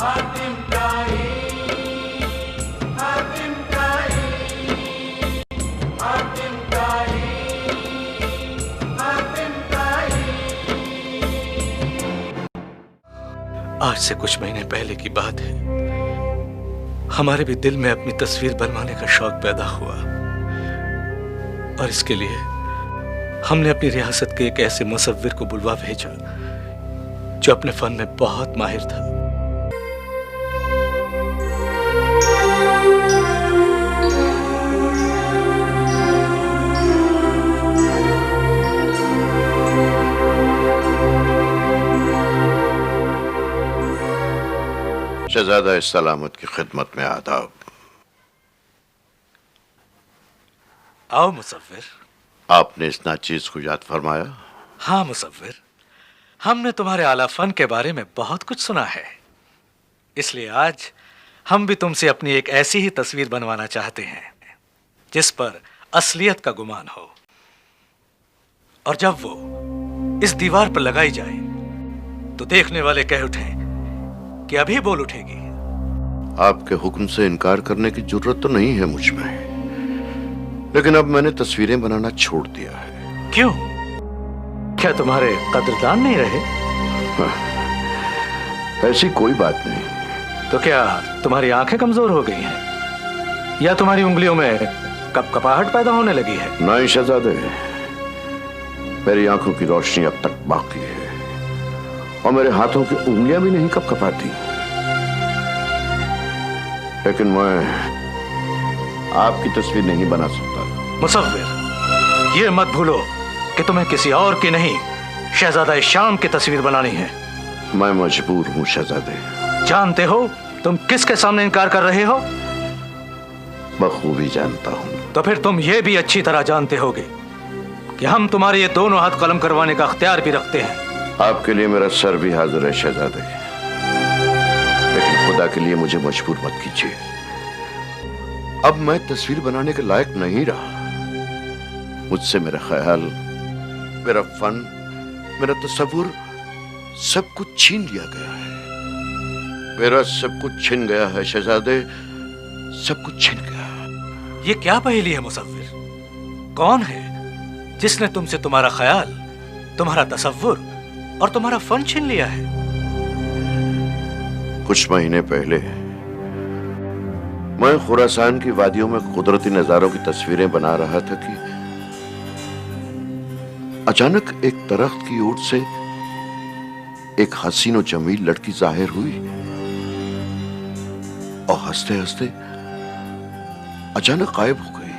आज से कुछ महीने पहले की बात है। हमारे भी दिल में अपनी तस्वीर बनवाने का शौक पैदा हुआ और इसके लिए हमने अपनी रियासत के एक ऐसे मुसव्विर को बुलवा भेजा जो अपने फन में बहुत माहिर था। शहजादा सलामत की खिदमत में आदाब। आओ मुसव्विर। आपने इस नाचीज को याद फरमाया? हाँ मुसव्विर, हमने तुम्हारे आला फन के बारे में बहुत कुछ सुना है, इसलिए आज हम भी तुमसे अपनी एक ऐसी ही तस्वीर बनवाना चाहते हैं जिस पर असलियत का गुमान हो, और जब वो इस दीवार पर लगाई जाए तो देखने वाले कह उठें कि अभी बोल उठेगी। आपके हुक्म से इनकार करने की जरूरत तो नहीं है मुझ में, लेकिन अब मैंने तस्वीरें बनाना छोड़ दिया है। क्यों? क्या तुम्हारे कदरदान नहीं रहे? ऐसी कोई बात नहीं। तो क्या तुम्हारी आंखें कमजोर हो गई हैं या तुम्हारी उंगलियों में कपकपाहट पैदा होने लगी है? नहीं शहजादे, मेरी आंखों की रोशनी अब तक बाकी है और मेरे हाथों की उंगलियां भी नहीं कपकपाती, लेकिन मैं आपकी तस्वीर नहीं बना सकता। मुसव्विर, ये मत भूलो कि तुम्हें किसी और की नहीं, शहजादा शाम की तस्वीर बनानी है। मैं मजबूर हूं शहजादे। जानते हो तुम किसके सामने इनकार कर रहे हो? बखूबी जानता हूं। तो फिर तुम ये भी अच्छी तरह जानते होगे कि हम तुम्हारे ये दोनों हाथ कलम करवाने का अख्तियार भी रखते हैं। आपके लिए मेरा सर भी हाजिर है शहजादे, लेकिन खुदा के लिए मुझे मजबूर मत कीजिए। अब मैं तस्वीर बनाने के लायक नहीं रहा। मुझसे मेरा ख्याल, मेरा फन, मेरा तस्वुर सब कुछ छीन लिया गया है। मेरा सब कुछ छिन गया है शहजादे, सब कुछ छिन गया। ये क्या पहेली है मुसव्विर? कौन है जिसने तुमसे तुम्हारा ख्याल, तुम्हारा तस्वुर और तुम्हारा फन छीन लिया है? कुछ महीने पहले मैं खुरासान की वादियों में कुदरती नजारों की तस्वीरें बना रहा था कि अचानक एक दरख्त की ओट से एक हसीन और जमील लड़की जाहिर हुई और हंसते हंसते अचानक गायब हो गई।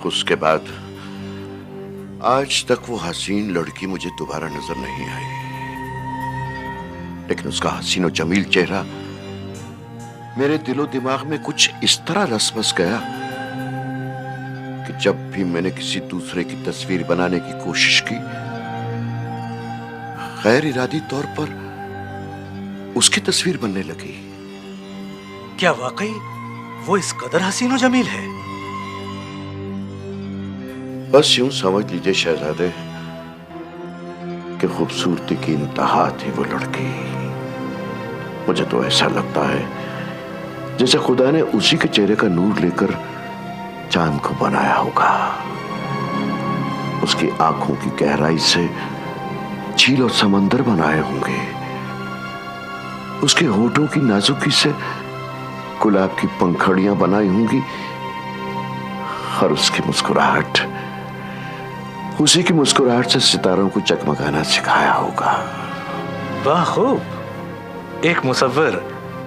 उसके बाद आज तक वो हसीन लड़की मुझे दोबारा नजर नहीं आई, लेकिन उसका हसीन और जमील चेहरा मेरे दिलो दिमाग में कुछ इस तरह रस बस गया कि जब भी मैंने किसी दूसरे की तस्वीर बनाने की कोशिश की, गैर इरादी तौर पर उसकी तस्वीर बनने लगी। क्या वाकई वो इस कदर हसीन और जमील है? बस यूं समझ लीजिए शहजादे कि खूबसूरती की इंतहा थी वो लड़की। मुझे तो ऐसा लगता है जैसे खुदा ने उसी के चेहरे का नूर लेकर चांद को बनाया होगा। उसकी आंखों की गहराई से झील और समंदर बनाए होंगे, उसके होठों की नाजुकी से गुलाब की पंखड़ियां बनाई होंगी, और उसकी मुस्कुराहट, उसी की मुस्कुराहट से सितारों को चकमकाना सिखाया होगा। वाह खूब, एक मुसव्विर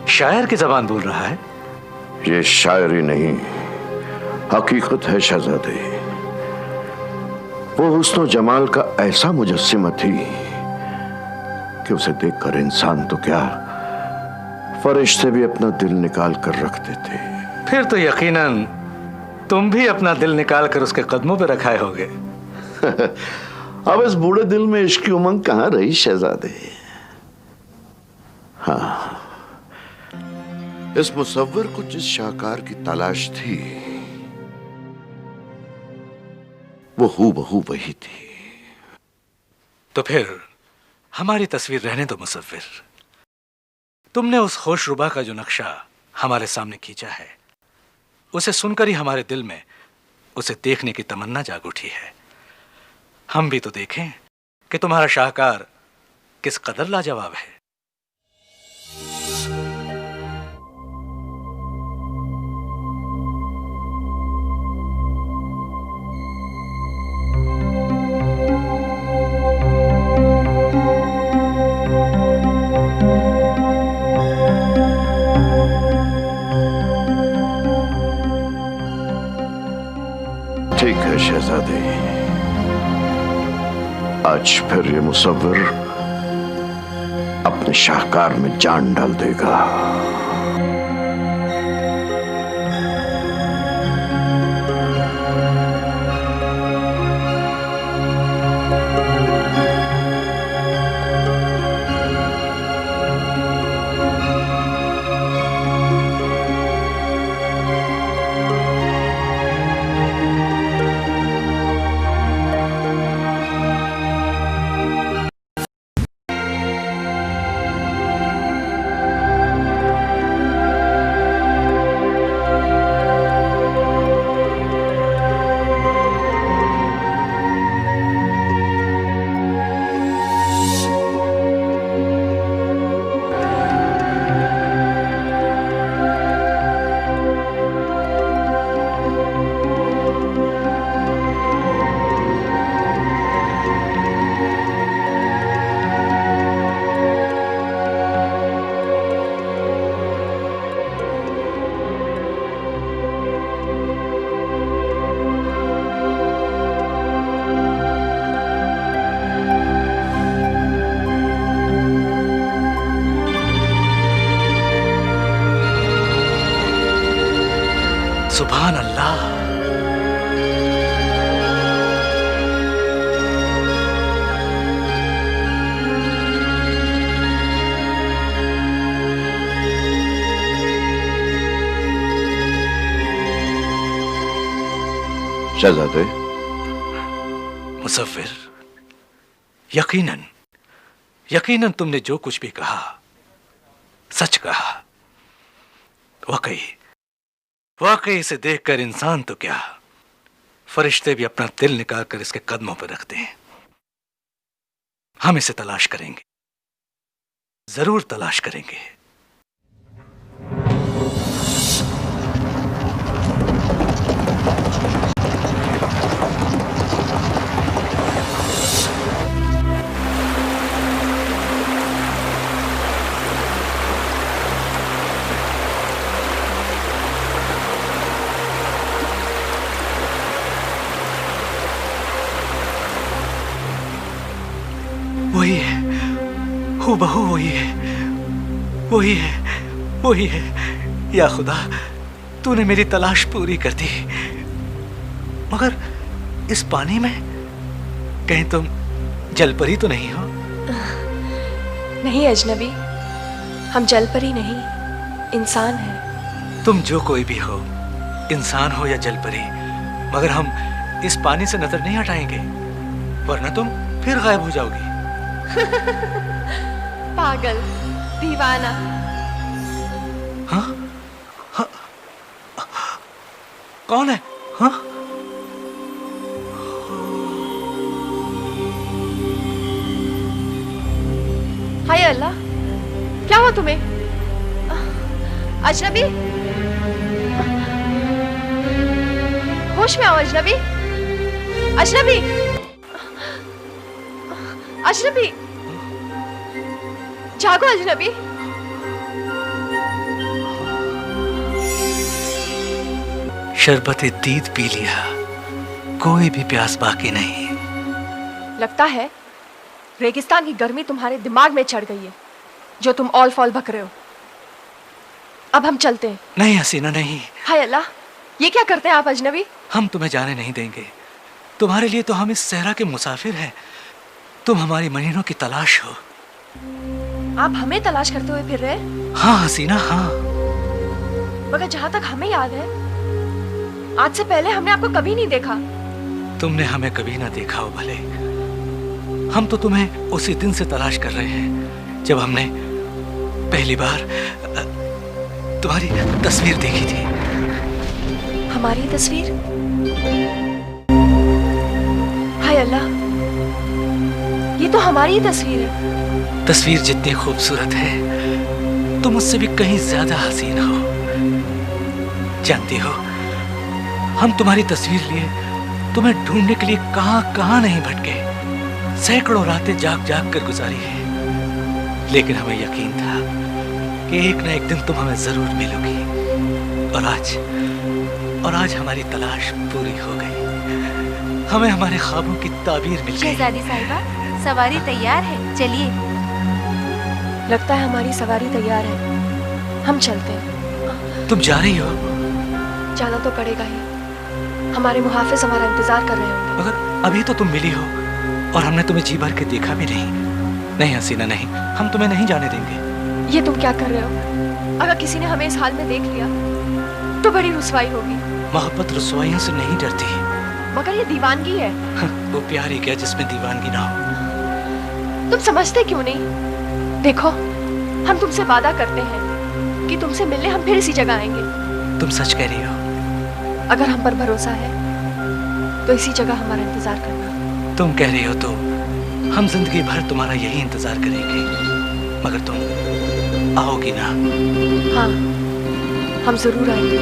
शायर की जबान बोल रहा है। ये शायरी नहीं, हकीकत है शहजादे। वो हुस्न और जमाल का ऐसा मुजस्सिमा थी कि उसे देखकर इंसान तो क्या, फरिश्ते भी अपना दिल निकाल कर रखते थे। फिर तो यकीनन तुम भी अपना दिल निकाल कर उसके कदमों पे रखाए होगे। अब इस बूढ़े दिल में इश्क की उमंग कहां रही शहजादे। हाँ, इस मुसव्विर को जिस शाहकार की तलाश थी वो हूबहू वही थी। तो फिर हमारी तस्वीर रहने दो मुसव्विर। तुमने उस होशरुबा का जो नक्शा हमारे सामने खींचा है, उसे सुनकर ही हमारे दिल में उसे देखने की तमन्ना जाग उठी है। हम भी तो देखें कि तुम्हारा शाहकार किस कदर लाजवाब है। ठीक है शहजादी, आज फिर ये मुसव्विर अपने शाहकार में जान डाल देगा। सुभान अल्लाह। शहजादे, मुसव्विर, यकीनन यकीनन तुमने जो कुछ भी कहा सच कहा। वाकई इसे देखकर इंसान तो क्या, फरिश्ते भी अपना दिल निकाल कर इसके कदमों पर रखते हैं। हम इसे तलाश करेंगे, जरूर तलाश करेंगे। वही है, हूबहू वही है। या खुदा, तूने मेरी तलाश पूरी कर दी। मगर इस पानी में कहीं तुम जलपरी तो नहीं हो? नहीं अजनबी, हम जलपरी नहीं, इंसान हैं। तुम जो कोई भी हो, इंसान हो या जलपरी, मगर हम इस पानी से नजर नहीं हटाएंगे, वरना तुम फिर गायब हो जाओगी। पागल, दीवाना। हाँ? हाँ? कौन है? हाँ? हाय अल्लाह, क्या हुआ तुम्हें? अजनबी, होश में आओ अजनबी। अजनबी, अजनबी, जागो अजनबी। शरबते दीद पी लिया, कोई भी प्यास बाकी नहीं। लगता है रेगिस्तान की गर्मी तुम्हारे दिमाग में चढ़ गई है, जो तुम ऑल फॉल भक रहे हो। अब हम चलते हैं। नहीं हसीना, नहीं। हाय अल्लाह, ये क्या करते हैं आप अजनबी? हम तुम्हें जाने नहीं देंगे। तुम्हारे लिए तो हम इस सहरा के मुसाफिर हैं। तुम हमारी महीनों की तलाश हो। आप हमें तलाश करते हुए फिर रहे? हाँ हसीना, हाँ। मगर जहाँ तक हमें याद है, आज से पहले हमने आपको कभी नहीं देखा। तुमने हमें कभी ना देखा हो भले, हम तो तुम्हें उसी दिन से तलाश कर रहे हैं जब हमने पहली बार तुम्हारी तस्वीर देखी थी। हमारी तस्वीर? हाय अल्लाह, ये तो हमारी ही तस्वीर है। तस्वीर जितनी खूबसूरत है, तुम मुझसे भी कहीं ज्यादा हसीन हो। जानती हो, हम तुम्हारी तस्वीर लिए तुम्हें ढूंढने के लिए कहां कहां नहीं भटके, सैकड़ों रातें जाग जाग कर गुजारी है, लेकिन हमें यकीन था कि एक न एक दिन तुम हमें जरूर मिलोगी। और आज हमारी तलाश पूरी हो गई। हमें हमारे ख्वाबों की ताबीर मिल गई। शहजादी साहिबा, सवारी तैयार है, चलिए। लगता है हमारी सवारी तैयार है, हम चलते हैं। तुम जा रही हो? जाना तो पड़ेगा ही, हमारे मुहाफिज हमारा इंतजार कर रहे होंगे। मगर अभी तो तुम मिली हो और हमने तुम्हें जी भर के देखा भी नहीं। नहीं हसीना, नहीं, हम तुम्हें नहीं जाने देंगे। ये तुम क्या कर रहे हो? अगर किसी ने हमें इस हाल में देख लिया तो बड़ी रुसवाई होगी। मोहब्बत रुसवाइयों से नहीं डरती। मगर ये दीवानगी है। वो प्यार ही क्या जिसमें दीवानगी ना हो। तुम समझते क्यों नहीं? देखो, हम तुमसे वादा करते हैं कि तुमसे मिलने हम फिर इसी जगह आएंगे। तुम सच कह रही हो? अगर हम पर भरोसा है तो इसी जगह हमारा इंतजार करना। तुम कह रही हो तो हम जिंदगी भर तुम्हारा यही इंतजार करेंगे, मगर तुम आओगी ना? हाँ, हम जरूर आएंगे।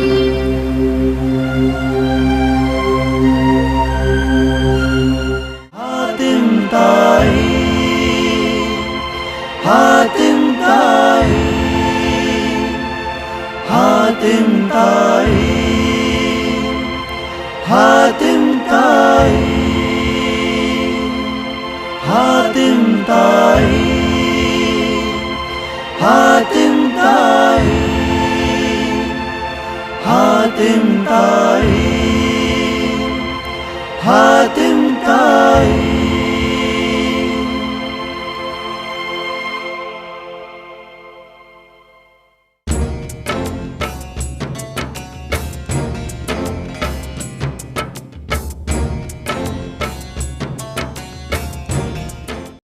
हातिम ताई, हातिम ताई, हातिम ताई, हातिम ताई, हातिम ताई, हातिम ताई, हातिम ताई।